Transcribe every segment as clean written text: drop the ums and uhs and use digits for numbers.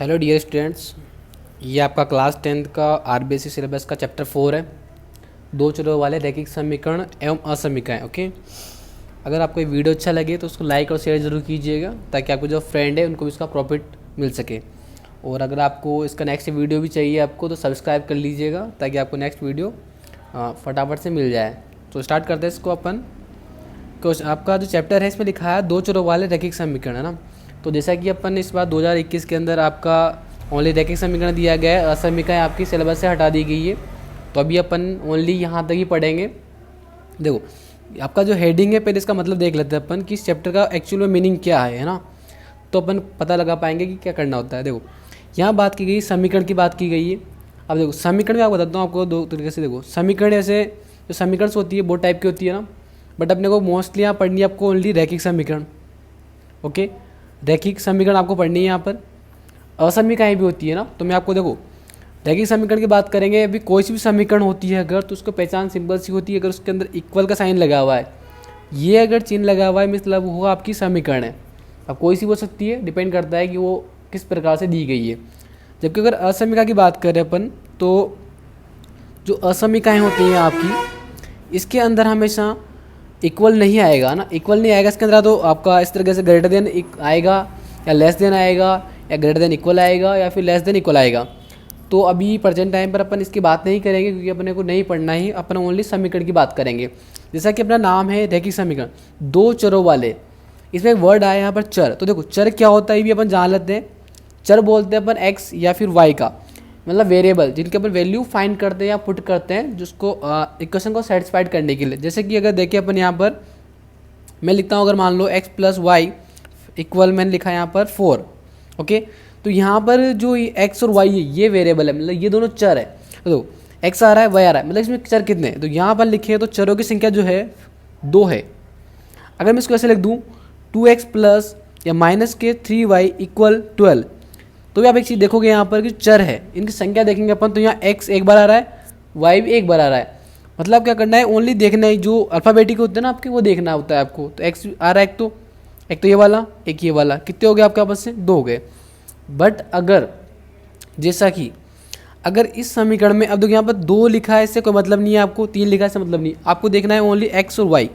Hello dear students, ये आपका class 10th का आरबीएससी सिलेबस का चैप्टर 4 है। दो चरों वाले रैखिक समीकरण एवं असमीकरण। ओके, अगर आपको ये वीडियो अच्छा लगे तो उसको लाइक और शेयर ज़रूर कीजिएगा ताकि आपके जो फ्रेंड है उनको भी इसका प्रॉफिट मिल सके। और अगर आपको इसका नेक्स्ट वीडियो भी चाहिए आपको तो सब्सक्राइब कर लीजिएगा ताकि आपको नेक्स्ट वीडियो फटाफट से मिल जाए। तो स्टार्ट करते हैं इसको अपन। आपका जो चैप्टर है इसमें लिखा है दो चरों वाले रैखिक समीकरण, है ना। तो जैसा कि अपन इस बार 2021 के अंदर आपका ओनली रैखिक समीकरण दिया गया है, असमीकरण आपकी सिलेबस से हटा दी गई है। तो अभी अपन ओनली यहाँ तक ही पढ़ेंगे। देखो, आपका जो हेडिंग है पहले इसका मतलब देख लेते हैं अपन कि इस चैप्टर का एक्चुअल में मीनिंग क्या है ना। तो अपन पता लगा पाएंगे कि क्या करना होता है। देखो, यहाँ बात की गई समीकरण की बात की गई है। अब देखो, समीकरण में आप बताता हूँ आपको दो तरीके से। देखो, समीकरण ऐसे जो समीकरण होती है वो टाइप की होती है ना, बट अपने को मोस्टली यहाँ पढ़नी है आपको ओनली रैखिक समीकरण। ओके, रैखिक समीकरण आपको पढ़नी है। यहाँ पर असमीकरण भी होती है ना। तो मैं आपको देखो रैखिक समीकरण की बात करेंगे। अभी कोई सी भी समीकरण होती है अगर, तो उसको पहचान सिंपल सी होती है। अगर उसके अंदर इक्वल का साइन लगा हुआ है, ये अगर चिन्ह लगा हुआ है मतलब वो आपकी समीकरण है। अब कोई सी हो सकती है, डिपेंड करता है कि वो किस प्रकार से दी गई है। जबकि अगर असमीकरण की बात करें अपन, तो जो असमीकरण होती हैं आपकी, इसके अंदर हमेशा इक्वल नहीं आएगा ना। इक्वल नहीं आएगा इसके अंदर, तो आपका इस तरीके से ग्रेटर देन आएगा या लेस देन आएगा या ग्रेटर देन इक्वल आएगा या फिर लेस देन इक्वल आएगा। तो अभी प्रेजेंट टाइम पर अपन इसकी बात नहीं करेंगे क्योंकि अपने को नहीं पढ़ना ही, अपन ओनली समीकरण की बात करेंगे। जैसा कि अपना नाम है रैखिक समीकरण, दो चरों वाले। इसमें एक वर्ड आया यहाँ पर चर। तो देखो, चर क्या होता है ये भी अपन जान लेते हैं। चर बोलते हैं अपन एक्स या फिर वाई का, मतलब वेरिएबल जिनके अपन वैल्यू फाइंड करते हैं या पुट करते हैं जिसको इक्वेशन को सेटिस्फाइड करने के लिए। जैसे कि अगर देखें अपन यहाँ पर मैं लिखता हूँ, अगर मान लो x प्लस वाई इक्वल मैंने लिखा है यहाँ पर 4। ओके, तो यहाँ पर जो x और y है ये वेरिएबल है, मतलब ये दोनों चर है। तो x आ रहा है y आ रहा है, मतलब इसमें चर कितने हैं। तो यहाँ पर लिखे तो चरों की संख्या जो है 2 है। अगर मैं इसको ऐसे लिख दूँ 2x प्लस या माइनस के 3y इक्वल 12, तो भी आप एक चीज़ देखोगे यहाँ पर कि चर है, इनकी संख्या देखेंगे अपन, तो यहाँ x एक बार आ रहा है, y भी एक बार आ रहा है। मतलब क्या करना है, ओनली देखना है जो अल्फ़ाबेटिक होते हैं ना आपके, वो देखना होता है आपको। तो x आ रहा है एक तो ये वाला, एक ये वाला, कितने हो गए आपके आपस से 2 हो गए। बट अगर जैसा कि अगर इस समीकरण में अब देखो यहाँ पर 2 लिखा है, इससे कोई मतलब नहीं है आपको, 3 लिखा है इससे मतलब नहीं, आपको देखना है ओनली x और y।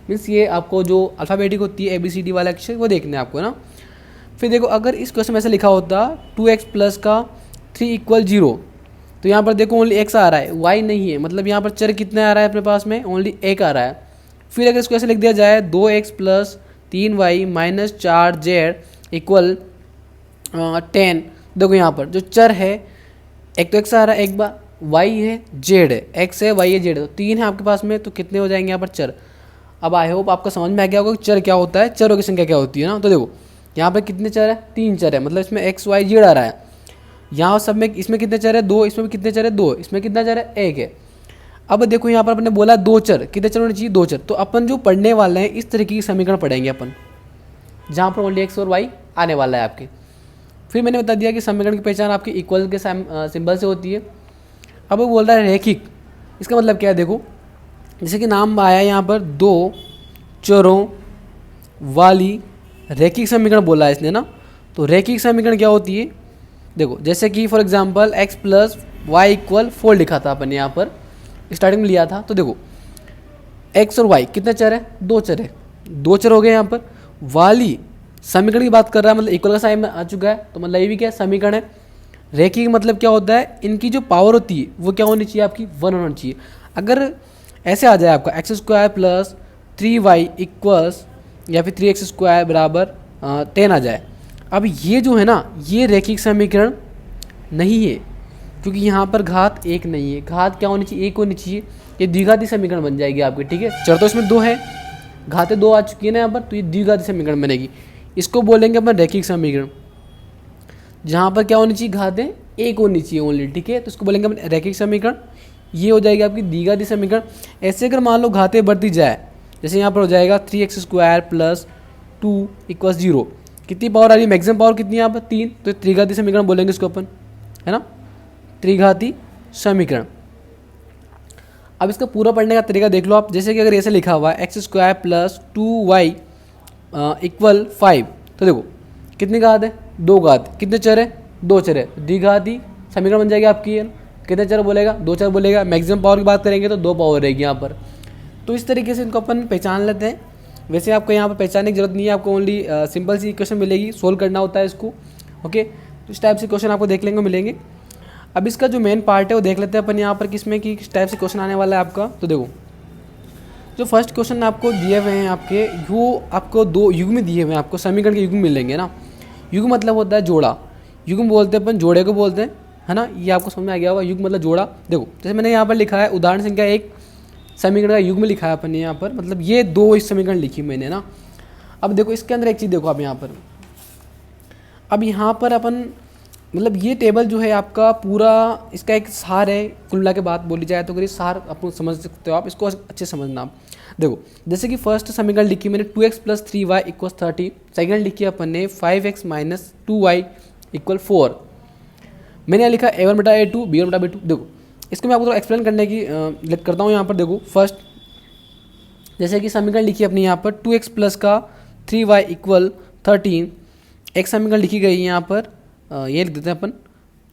मीन्स ये आपको जो अल्फ़ाबेटिक होती है ABCD वाला अक्षर वो देखना है आपको ना। फिर देखो, अगर इस क्वेश्चन में ऐसे लिखा होता 2x प्लस का 3 इक्वल 0, तो यहाँ पर देखो ओनली x आ रहा है, y नहीं है, मतलब यहाँ पर चर कितने आ रहा है अपने पास में, ओनली 1 आ रहा है। फिर अगर इसको ऐसे लिख दिया जाए 2x plus 3y minus 4z equal 10, देखो यहाँ पर जो चर है एक तो x आ रहा है एक बार, y है z है, x है y है z है, तो 3 है आपके पास में, तो कितने हो जाएंगे यहाँ पर चर। अब आई होप आपको समझ में आ गया होगा कि चर क्या होता है, चरों की संख्या क्या होती है ना। तो देखो यहाँ पर कितने चर है, 3 चर है, मतलब इसमें x y z आ रहा है। यहाँ सब में इसमें कितने चर है, 2, इसमें भी कितने चर है 2, इसमें कितना चर है 1 है। अब देखो यहाँ पर अपने बोला 2 चर, कितने चर होने चाहिए 2 चर। तो अपन जो पढ़ने वाले हैं इस तरीके की समीकरण पढ़ेंगे अपन, जहाँ पर ओनली x और y आने वाला है आपके। फिर मैंने बता दिया कि समीकरण की पहचान आपकी इक्वल के सिंबल से होती है। अब वो बोल रहा है रैखिक, इसका मतलब क्या है। देखो, जैसे कि नाम आया यहाँ पर दो चरों वाली रैखिक समीकरण बोला है इसने ना। तो रैखिक समीकरण क्या होती है, देखो जैसे कि for example x plus Y equal 4 लिखा था अपन यहाँ पर स्टार्टिंग में लिया था। तो देखो x और y कितने चर है, 2 चर है, 2 चर हो गए। यहाँ पर वाली समीकरण की बात कर रहा है, मतलब इक्वल का साइन आ चुका है, तो मतलब ये भी क्या है समीकरण है। रैखिक मतलब क्या होता है, इनकी जो पावर होती है वो क्या होनी चाहिए आपकी 1 होना चाहिए। अगर ऐसे आ जाए आपका x square plus 3y equals या फिर 3x स्क्वायर बराबर 10 आ जाए, अब ये जो है ना ये रैखिक समीकरण नहीं है, क्योंकि यहाँ पर घात 1 नहीं है। घात क्या होनी चाहिए, 1 होनी चाहिए। ये द्विघाती समीकरण बन जाएगी आपकी, ठीक है। चर तो इसमें 2 है, घातें 2 आ चुकी है ना यहाँ पर, तो ये द्विघाती समीकरण बनेगी। इसको बोलेंगे अपन रैखिक समीकरण, जहाँ पर क्या होनी चाहिए, घातें 1 होनी चाहिए ओनली, ठीक है। तो इसको बोलेंगे अपन रैखिक समीकरण। ये हो जाएगी आपकी द्विघाती समीकरण। ऐसे अगर मान लो घातें बढ़ती जाए, जैसे यहाँ पर हो जाएगा 3x स्क्वायर प्लस 2 इक्वल 0, कितनी पावर आ रही है, मैक्सिमम पावर कितनी है यहाँ पर 3, तो त्रिघाती समीकरण बोलेंगे इसको अपन, है ना, त्रिघाती समीकरण। अब इसका पूरा पढ़ने का तरीका देख लो आप। जैसे कि अगर ऐसे लिखा हुआ है x square plus 2y equal 5, तो देखो कितनी घात है, 2 घात, कितने चर है दो चर है, द्विघाती समीकरण बन जाएगी आपकी। कितने चर बोलेगा, दो चर बोलेगा। मैक्सिमम पावर की बात करेंगे तो दो पावर रहेगी यहाँ पर। तो इस तरीके से इनको अपन पहचान लेते हैं। वैसे आपको यहाँ पर पहचानने की जरूरत नहीं है, आपको ओनली सिंपल सी इक्वेशन मिलेगी, सोल्व करना होता है इसको। ओके, तो इस टाइप से क्वेश्चन आपको देखने को मिलेंगे। अब इसका जो मेन पार्ट है वो देख लेते हैं अपन यहाँ पर, किसमें कि किस टाइप से क्वेश्चन आने वाला है आपका। तो देखो, जो फर्स्ट क्वेश्चन आपको दिए हुए हैं आपके, वो आपको दो युग्म दिए हुए हैं, आपको समीकरण के युग्म मिलेंगे ना। युग्म मतलब होता है जोड़ा, युग्म बोलते हैं अपन, जोड़े को बोलते हैं, है ना। ये आपको समझ में आ गया होगा, युग्म मतलब जोड़ा। देखो जैसे मैंने यहाँ पर लिखा है उदाहरण संख्या 1, समीकरण का युग्म लिखा है अपन ने यहाँ पर, मतलब ये दो इस समीकरण लिखी मैंने ना। अब देखो इसके अंदर एक चीज़ देखो आप यहाँ पर, अब यहाँ पर अपन मतलब ये टेबल जो है आपका पूरा, इसका एक सार है कुल मिला के बात बोली जाए तो। अगर ये सार आप समझ सकते हो, आप इसको अच्छे समझना। आप देखो जैसे कि फर्स्ट समीकरण लिखी मैंने 2x + 3y = 30। सेकंड लिखी अपन ने 5x - 2y = 4। मैंने यहाँ लिखा a1/a2 b1/b2। देखो इसको मैं आपको थोड़ा एक्सप्लेन करने की करता हूँ यहाँ पर। देखो फर्स्ट जैसे कि समीकरण लिखी अपनी यहाँ पर 2x + का 3y = 13। एक समीकरण लिखी गई है यहाँ पर, ये लिख देते हैं अपन,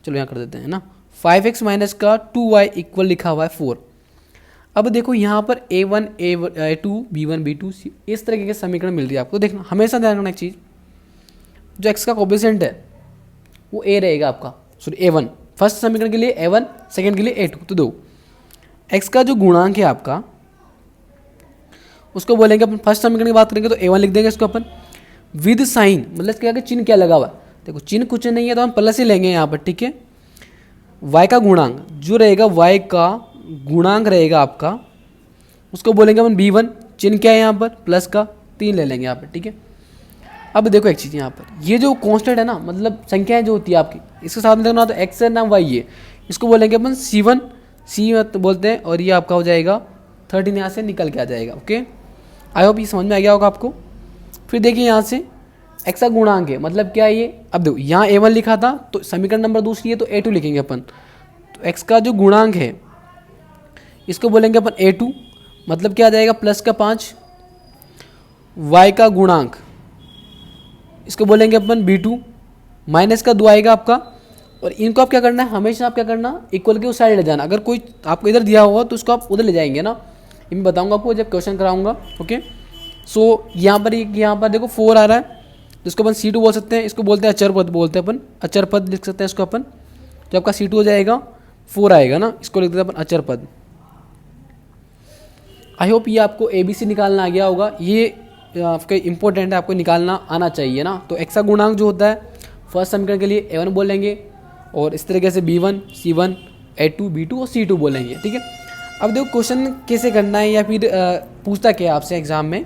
चलो यहाँ कर देते हैं ना। 5x - का 2y = लिखा हुआ है 4। अब देखो यहाँ पर a1 a2 b1 b2 c, इस तरीके के समीकरण मिल रही है आपको। देखना हमेशा ध्यान रखना एक चीज़, जो x का कोफिशिएंट है वो a रहेगा आपका, सॉरी a1 फर्स्ट समीकरण के लिए a1, सेकंड के लिए a2। तो दो x का जो गुणांक है आपका उसको बोलेंगे अपन, फर्स्ट समीकरण की बात करेंगे तो a1 लिख देंगे इसको अपन विद साइन, मतलब क्या कि चिन्ह क्या लगा हुआ है। देखो चिन्ह कुछ नहीं है तो हम प्लस ही लेंगे यहाँ पर, ठीक है। y का गुणांक जो रहेगा, y का गुणांक रहेगा आपका, उसको बोलेंगे अपन b1। चिन्ह क्या है यहाँ पर, प्लस का 3 ले लेंगे यहाँ पर, ठीक है। अब देखो एक चीज़ यहाँ पर, ये जो कांस्टेंट है ना, मतलब संख्याएं जो होती है आपकी, इसके साथ में देखो ना तो x है ना y है, इसको बोलेंगे अपन c1, c बोलते हैं, और ये आपका हो जाएगा 13 यहाँ से निकल के आ जाएगा। ओके, आई होप ये समझ में आ गया होगा आपको। फिर देखिए यहाँ से x का गुणांक है, मतलब क्या है ये। अब देखो यहाँ a1 लिखा था तो समीकरण नंबर दूसरी है तो a2 लिखेंगे अपन। तो x का जो गुणांक है इसको बोलेंगे अपन a2, मतलब क्या आ जाएगा प्लस का 5। y का गुणांक इसको बोलेंगे अपन b2, माइनस का 2 आएगा आपका। और इनको आप क्या करना है, हमेशा आप क्या करना, इक्वल के उस साइड ले जाना। अगर कोई आपको इधर दिया होगा तो उसको आप उधर ले जाएंगे ना, ये मैं बताऊंगा आपको जब क्वेश्चन कराऊंगा। ओके, सो यहाँ पर देखो 4 आ रहा है, जिसको अपन C2 बोल सकते हैं, इसको बोलते हैं अचर पद, बोलते हैं अपन अचर पद लिख सकते हैं इसको अपन। जो आपका C2 हो जाएगा 4 आएगा ना, इसको लिख देते हैं अपन अचर पद। आई होप ये आपको ABC निकालना आ गया होगा, ये आपका इंपॉर्टेंट है, आपको निकालना आना चाहिए ना। तो x का गुणांक जो होता है फर्स्ट समीकरण के लिए a1 बोलेंगे, और इस तरीके से b1, c1, a2, b2 और c2 बोलेंगे, ठीक है। अब देखो क्वेश्चन कैसे करना है, या फिर पूछता क्या है आपसे एग्जाम में।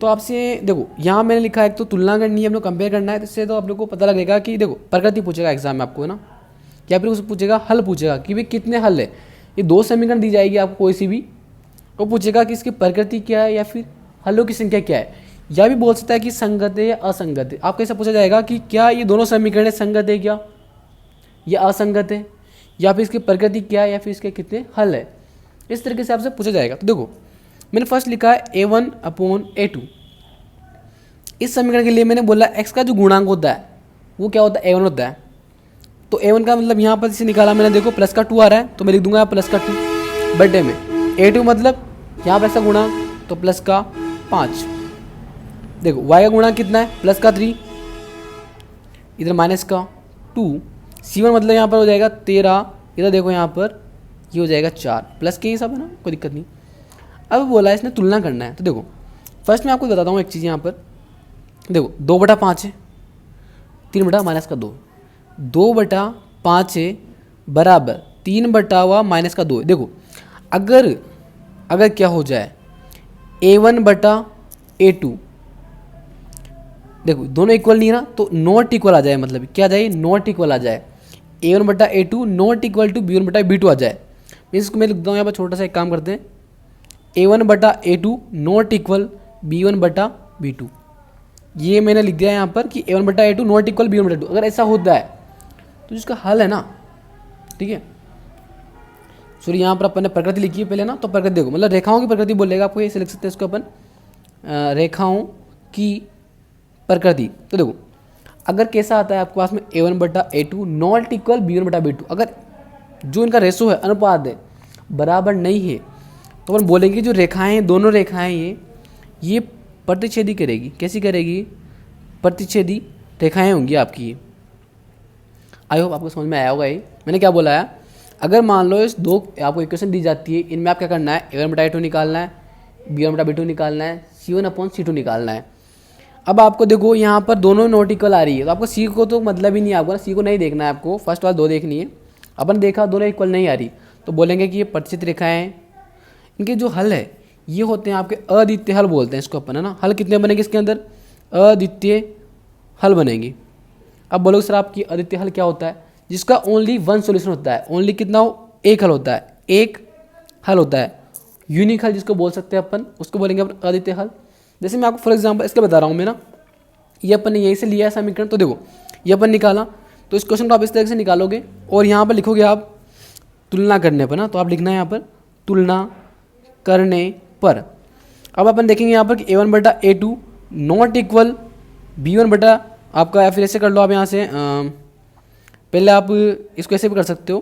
तो आपसे देखो यहाँ मैंने लिखा है, एक तो तुलना करनी है, हम लोग कंपेयर करना है, तो इससे तो आप लोग को पता लगेगा कि देखो प्रकृति पूछेगा एग्जाम में आपको, है ना, या फिर उससे पूछेगा हल पूछेगा कि भाई कितने हल है। ये दो समीकरण दी जाएगी आपको कोई सी भी, वो पूछेगा कि इसकी प्रकृति क्या है या फिर हलों की संख्या क्या है, या भी बोल सकता है कि संगत है या असंगत है। आपको ऐसा पूछा जाएगा कि क्या ये दोनों समीकरण संगत है क्या, या असंगत है, या फिर इसकी प्रकृति क्या है, या फिर इसके कितने हल है। इस तरीके से आपसे पूछा जाएगा। तो देखो मैंने फर्स्ट लिखा है a1/a2। इस समीकरण के लिए मैंने बोला x का जो गुणांक होता है वो क्या होता है, a1 होता है। तो a1 का मतलब यहाँ पर इसे निकाला मैंने, देखो प्लस का 2 आ रहा है तो मैं लिख दूंगा यहाँ प्लस का 2 बटे में a2, मतलब यहाँ पर ऐसा गुणांक तो प्लस का 5। देखो y का गुणांक कितना है, प्लस का 3, इधर माइनस का 2। c1 मतलब यहाँ पर हो जाएगा 13, इधर देखो यहाँ पर ये हो जाएगा 4, प्लस के ही सब है ना, कोई दिक्कत नहीं। अब बोला इसने तुलना करना है, तो देखो फर्स्ट मैं आपको बताता हूँ एक चीज़। यहाँ पर देखो 2/5 है, 3 बटा माइनस का 2, 2/5 है बराबर 3/-2 है। देखो अगर क्या हो जाए a1/a2, देखो दोनों इक्वल नहीं है ना, तो नॉट इक्वल आ जाए, मतलब क्या आ जाए, नॉट इक्वल आ जाए। a1/a2 not equal to b1/b2 आ जाए। इसको मैं लिख दूँ यहाँ पर, छोटा सा एक काम करते हैं, a1/a2 नॉट इक्वल b1/b2। ये मैंने लिख दिया यहाँ पर कि a1/a2 नॉट इक्वल b1/2। अगर ऐसा होता है तो जिसका हल है ना, ठीक है। सॉरी यहाँ पर अपन ने प्रकृति लिखी है पहले ना, तो प्रकृति देखो मतलब रेखाओं की प्रकृति बोलेगा आपको, ऐसे लिख सकते हैं इसको अपन, रेखाओं की प्रकृति। तो देखो अगर कैसा आता है आपके पास में A1/A2 नॉट इक्वल B1/B2, अगर जो इनका रेशो है, अनुपात है, बराबर नहीं है, तो अपन बोलेंगे जो रेखाएं हैं, दोनों रेखाएं ये प्रतिच्छेदी करेगी। कैसी करेगी? प्रतिच्छेदी रेखाएं होंगी आपकी ये। आई होप आपको समझ में आया होगा। ये मैंने क्या बोला है, अगर मान लो इस दो आपको इक्वेशन दी जाती है, इनमें आप क्या करना है, A1/A2 निकालना है, B1/B2 निकालना है, C1/C2 निकालना है। अब आपको देखो यहाँ पर दोनों नॉट इक्वल आ रही है, तो आपको सी को तो मतलब ही नहीं है, आपको ना सी को नहीं देखना है, आपको फर्स्ट वाला दो देखनी है। अपन देखा दोनों इक्वल नहीं आ रही, तो बोलेंगे कि ये प्रतिच्छेद रेखाएं हैं। इनके जो हल है ये होते हैं आपके अद्वितीय हल बोलते हैं इसको अपन, है ना। हल कितने बनेंगे इसके अंदर? अद्वितीय हल बनेंगे। अब बोलोगे सर आपकी अद्वितीय हल क्या होता है? जिसका ओनली वन सोल्यूशन होता है। ओनली कितना हो? एक हल होता है, एक हल होता है। यूनिक हल जिसको बोल सकते हैं अपन, उसको बोलेंगे अपन अद्वितीय हल। जैसे मैं आपको फॉर एग्जांपल इसके बता रहा हूँ मैं ना, ये अपन ने यहीं से लिया है समीकरण, तो देखो ये अपन निकाला, तो इस क्वेश्चन को आप इस तरह से निकालोगे और यहाँ पर लिखोगे आप तुलना करने पर ना, तो आप लिखना है यहाँ पर तुलना करने पर। अब अपन देखेंगे यहाँ पर कि A1/A2 नॉट इक्वल B1 आपका, या फिर ऐसे कर लो आप यहाँ से, पहले आप इसको ऐसे भी कर सकते हो,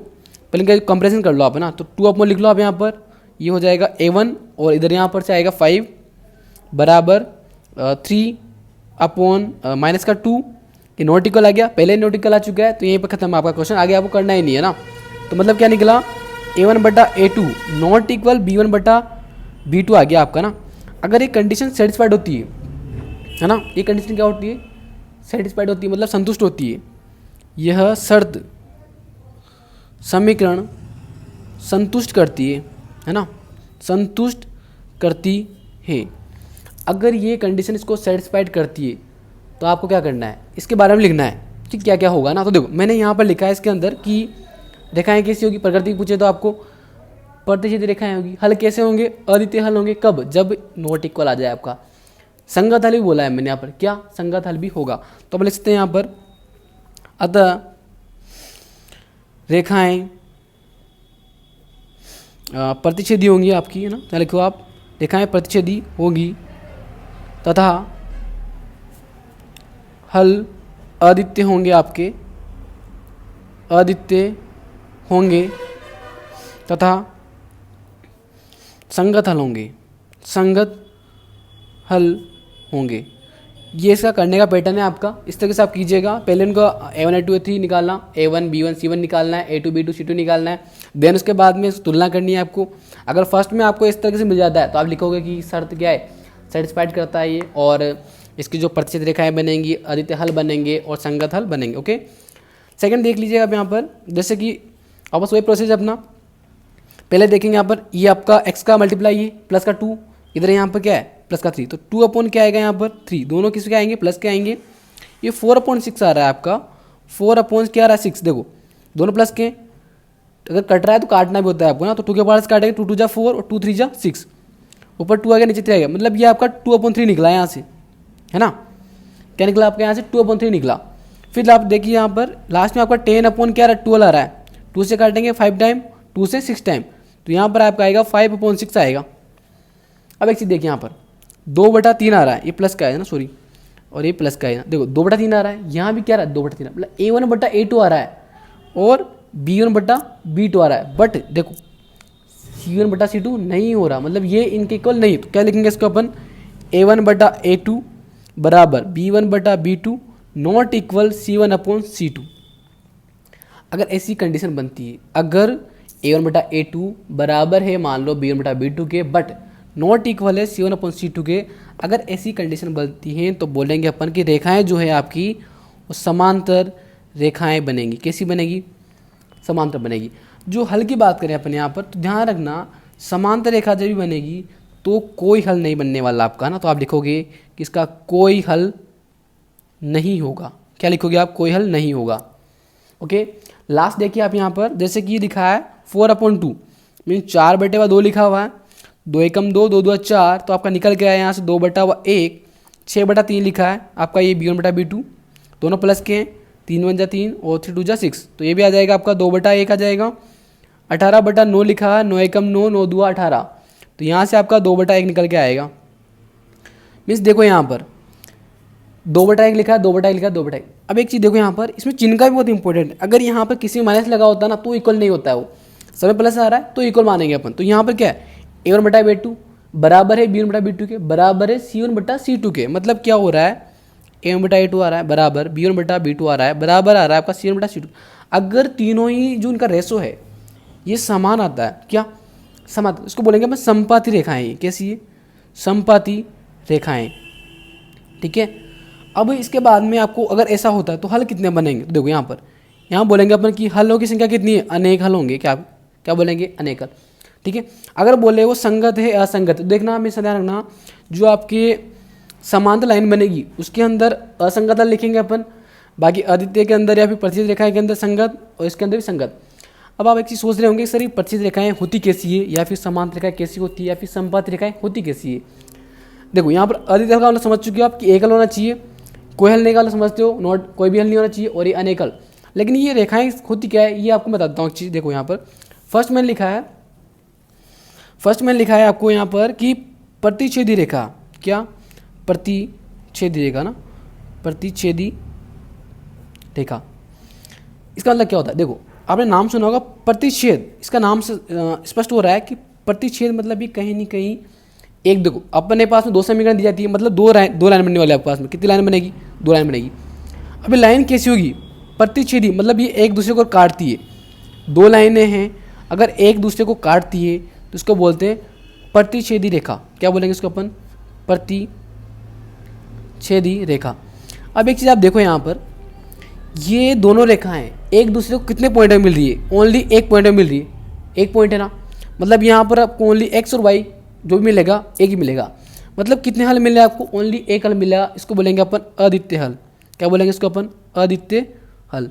पहले इनका कंपैरिजन कर लो आप, है ना। तो 2 लिख लो आप यहाँ पर, ये हो जाएगा A1 और इधर यहाँ पर से आएगा 5 बराबर 3 अपॉन माइनस का 2, ये नॉट इक्वल आ गया, पहले नॉट इक्वल आ चुका है, तो यहीं पर खत्म आपका क्वेश्चन, आगे आपको करना ही नहीं है ना। तो मतलब क्या निकला? A1/A2 नॉट इक्वल B1/B2 आ गया आपका ना। अगर ये कंडीशन सेटिस्फाइड होती है ना, ये कंडीशन क्या होती है? सेटिस्फाइड होती है, मतलब संतुष्ट होती है। यह शर्त समीकरण संतुष्ट करती है ना, संतुष्ट करती है। अगर ये कंडीशन इसको सेटिस्फाइड करती है तो आपको क्या करना है, इसके बारे में लिखना है कि क्या क्या होगा ना। तो देखो मैंने यहाँ पर लिखा है इसके अंदर कि रेखाएं कैसी होगी, प्रकृति पूछे तो आपको प्रतिच्छेदी रेखाएं होगी। हल कैसे होंगे? अद्वितीय हल होंगे। कब? जब नॉट इक्वल आ जाए आपका। संगत हल भी बोला है मैंने यहाँ पर, क्या संगत हल भी होगा। तो अब लिखते हैं यहाँ पर, अतः रेखाएं प्रतिच्छेदी होंगी आपकी, है ना। क्या लिखो आप? रेखाएं प्रतिच्छेदी होगी तथा हल अद्वितीय होंगे आपके, अद्वितीय होंगे तथा संगत हल होंगे, संगत हल होंगे। ये इसका करने का पैटर्न है आपका, इस तरह से आप कीजिएगा। पहले इनको A1 A2 A3 निकालना, A1 B1 C1 निकालना है, A2 B2 C2 निकालना है, देन उसके बाद में तुलना करनी है आपको। अगर फर्स्ट में आपको इस तरह से मिल जाता है तो आप लिखोगे कि शर्त क्या है, सेटिस्फाइड करता है ये, और इसकी जो प्रतिच्छेद रेखाएं बनेंगी, अद्वितीय हल बनेंगे और संगत हल बनेंगे। ओके, सेकंड देख लीजिएगा आप यहाँ पर, जैसे कि वापस वही प्रोसेस अपना, पहले देखेंगे यहाँ पर, ये आपका x का मल्टीप्लाई है प्लस का 2, इधर यहाँ पर क्या है प्लस का 3, तो 2 अपॉन क्या आएगा यहाँ पर 3, दोनों किसके आएंगे? प्लस के आएंगे। ये 4/6 आ रहा है आपका, 4 अपॉन क्या आ रहा है 6, देखो दोनों प्लस के, अगर कट रहा है तो काटना भी होता है आपको ना, तो 2 के पास काटेंगे, 2 2 जा 4 और 2 3 जा 6, ऊपर 2 आ गया नीचे 3 आ गया, मतलब ये आपका 2/3 निकला है यहाँ से, है ना। क्या निकला आपका यहाँ से? 2/3 निकला। फिर आप देखिए यहाँ पर लास्ट में आपका 10 अपॉन क्या आ रहा है 12 आ रहा है, 2 से काटेंगे 5 टाइम, 2 से 6 टाइम, तो यहाँ पर आपका आएगा 5/6 आएगा। अब एक चीज़ देखिए यहाँ पर 2/3 आ रहा है, ये प्लस का है ना, सॉरी, और ये प्लस का है ना, देखो 2/3 आ रहा है, यहाँ भी क्या आ रहा है 2/3, मतलब A1/A2 आ रहा है और B1/B2 आ रहा है, बट देखो C1/C2 नहीं हो रहा, मतलब ये इनके इक्वल नहीं। तो क्या लिखेंगे इसको अपन? A1/A2 बराबर B1/B2 नॉट इक्वल C1/C2। अगर ऐसी कंडीशन बनती है, अगर A1/A2 बराबर है मान लो B1/B2 के, बट नॉट इक्वल है C1/C2 के, अगर ऐसी कंडीशन बनती हैं तो बोलेंगे अपन की रेखाएं जो है आपकी वो समांतर रेखाएं बनेंगी। कैसी बनेगी? समांतर बनेगी। जो हल की बात करें अपन यहाँ पर, तो ध्यान रखना समांतर रेखा जब भी बनेगी तो कोई हल नहीं बनने वाला आपका ना, तो आप लिखोगे कि इसका कोई हल नहीं होगा। क्या लिखोगे आप? कोई हल नहीं होगा। ओके, लास्ट देखिए आप यहाँ पर, जैसे कि लिखा है 4/2 मीन 4/2 लिखा हुआ है, 2 एकम 2, 2 2 4, तो आपका निकल के आया यहाँ से 2/1, 6/3 लिखा है आपका, ये B1/B2 दोनों प्लस के हैं, 3 1 जा 3 और 3 2 जा 6, तो ये भी आ जाएगा आपका 2/1 आ जाएगा। 18/9 लिखा है, 9 एकम 9, 9 2 18, तो यहाँ से आपका 2/1 निकल के आएगा। मीन्स देखो यहाँ पर 2/1 लिखा है, 2/1 लिखा है, 2/1। अब एक चीज़ देखो यहाँ पर, इसमें चिन्ह का भी बहुत इंपॉर्टेंट है। अगर यहाँ पर किसी में माइनस लगा होता है ना तो इक्वल नहीं होता है, वो समय प्लस आ रहा है तो इक्वल मानेंगे अपन। तो यहाँ पर क्या है, A1/B2 बराबर है B1/B2 के, बराबर है C1/C2 के। मतलब क्या हो रहा है, A1/A2 आ रहा है बराबर B1/B2 आ रहा है, बराबर आ रहा है आपका C1/C2। अगर तीनों ही जो उनका रेशो है ये समान आता है, क्या समान, इसको बोलेंगे अपन समपाती रेखाएं। ये कैसी है, समपाती रेखाएं, ठीक है। अब इसके बाद में आपको अगर ऐसा होता है तो हल कितने बनेंगे, तो देखो यहाँ बोलेंगे अपन कि हलों की संख्या कितनी है, अनेक हल होंगे। क्या क्या बोलेंगे, अनेक हल, ठीक है। अगर बोले वो संगत है असंगत, तो देखना हमेशा ध्यान रखना, जो आपके समांतर लाइन बनेगी उसके अंदर असंगत हल लिखेंगे अपन, बाकी आदित्य के अंदर या फिर प्रतिष्ठित रेखाएं के अंदर संगत और इसके अंदर भी संगत। अब आप एक चीज़ सोच रहे होंगे सर ये प्रतिष्ठित रेखाएं होती कैसी है, या फिर समांतर रेखाएं कैसी होती है, या फिर संपात रेखाएं होती कैसी है। देखो यहाँ पर आदित्य का मतलब समझ चुके हो आप कि एक हल होना चाहिए, कोई हल नहीं का समझते हो, नॉट कोई भी हल नहीं होना चाहिए, और ये अनेक हल। लेकिन ये रेखाएं होती क्या है ये आपको बताता हूँ चीज़। देखो यहाँ पर फर्स्ट मैंने लिखा है आपको यहाँ पर कि प्रतिच्छेदी रेखा, क्या प्रतिच्छेदी रेखा ना, प्रतिच्छेदी रेखा, इसका मतलब क्या होता है। देखो आपने नाम सुना होगा प्रतिच्छेद, इसका नाम से स्पष्ट हो रहा है कि प्रतिच्छेद मतलब ये कहीं ना कहीं एक, देखो अपने पास में 2 समीकरण दी जाती है, मतलब दो लाइन बनने वाले आपके पास में, कितनी लाइन बनेगी, 2 लाइन बनेगी। अभी लाइन कैसी होगी, प्रतिच्छेदी, मतलब ये एक दूसरे को काटती है। 2 लाइनें हैं, अगर एक दूसरे को काटती है तो इसको बोलते हैं प्रतिच्छेदी रेखा। क्या बोलेंगे इसको अपन, प्रतिच्छेदी रेखा। अब एक चीज़ आप देखो यहाँ पर, ये दोनों रेखाएं एक दूसरे को कितने पॉइंट में मिल रही है, ओनली एक पॉइंट में मिल रही है, एक पॉइंट है ना, मतलब यहाँ पर आपको ओनली एक्स और वाई जो भी मिलेगा एक ही मिलेगा। मतलब कितने हल मिले आपको, ओनली एक हल मिलेगा। इसको बोलेंगे अपन अद्वितीय हल। क्या बोलेंगे इसको अपन, अद्वितीय हल।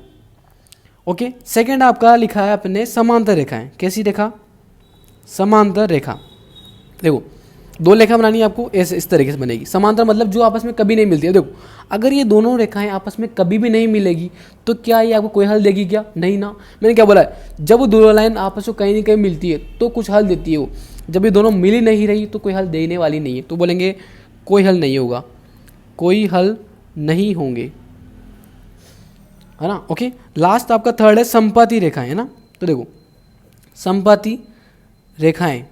ओके, सेकंड आपका लिखा है अपने समांतर रेखाएं। कैसी रेखा, समांतर रेखा। देखो 2 रेखा बनानी है आपको, ऐसे इस तरीके से बनेगी। समांतर मतलब जो आपस में कभी नहीं मिलती है। देखो अगर ये दोनों रेखाएं आपस में कभी भी नहीं मिलेगी तो क्या ये आपको कोई हल देगी, क्या नहीं ना। मैंने क्या बोला है, जब 2 लाइन आपस में कहीं ना कहीं मिलती है तो कुछ हल देती है वो, जब ये दोनों मिल ही नहीं रही तो कोई हल देने वाली नहीं है, तो बोलेंगे कोई हल नहीं होगा, कोई हल नहीं होंगे, है ना। ओके, लास्ट आपका थर्ड है संपाती रेखाएं, है ना। तो देखो संपाती रेखाएं,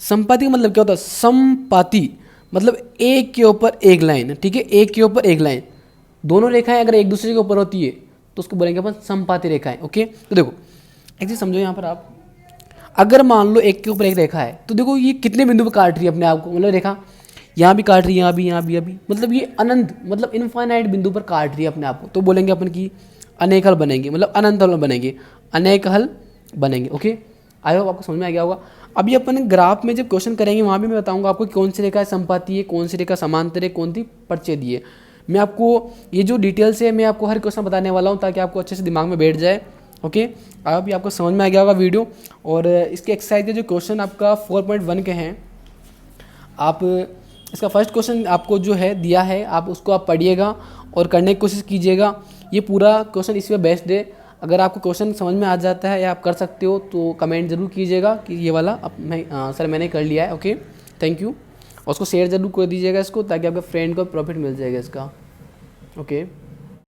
संपाती का मतलब क्या होता है, समपाती मतलब एक के ऊपर एक लाइन, ठीक है, एक के ऊपर एक लाइन। दोनों रेखाएं अगर एक दूसरे के ऊपर होती है तो उसको बोलेंगे अपन संपाती रेखाएं। ओके, तो देखो एक चीज समझो यहाँ पर आप, अगर मान लो एक के ऊपर एक रेखा है तो देखो ये कितने बिंदु पर काट रही है अपने आप को, मतलब रेखा यहाँ भी काट रही है, यहाँ भी, यहाँ भी, अभी, मतलब ये अनंत, मतलब इनफाइनाइट बिंदु पर काट रही है अपने आप को, तो बोलेंगे अपन की अनेक हल बनेंगे, मतलब अनंत हल बनेंगे, अनेक हल बनेंगे। ओके, आई होप आपको समझ में आ गया होगा। अभी अपन ग्राफ में जब क्वेश्चन करेंगे वहाँ भी मैं बताऊंगा आपको कौन सी रेखा संपाती है, कौन सी रेखा समांतर है, कौन सी प्रतिच्छेदी है। मैं आपको ये जो डिटेल्स है मैं आपको हर क्वेश्चन बताने वाला हूँ ताकि आपको अच्छे से दिमाग में बैठ जाए। ओके, अभी आपको समझ में आ गया होगा वीडियो। और इसके एक्सरसाइज के जो क्वेश्चन आपका 4.1 के हैं, आप इसका फर्स्ट क्वेश्चन आपको जो है दिया है आप उसको आप पढ़िएगा और करने की कोशिश कीजिएगा। ये पूरा क्वेश्चन इसी में बेस्ड है। अगर आपको क्वेश्चन समझ में आ जाता है या आप कर सकते हो तो कमेंट ज़रूर कीजिएगा कि ये वाला अब सर मैंने कर लिया है। Okay, thank you. और उसको शेयर ज़रूर कर दीजिएगा इसको, ताकि आपके फ्रेंड को प्रॉफिट मिल जाएगा इसका। ओके।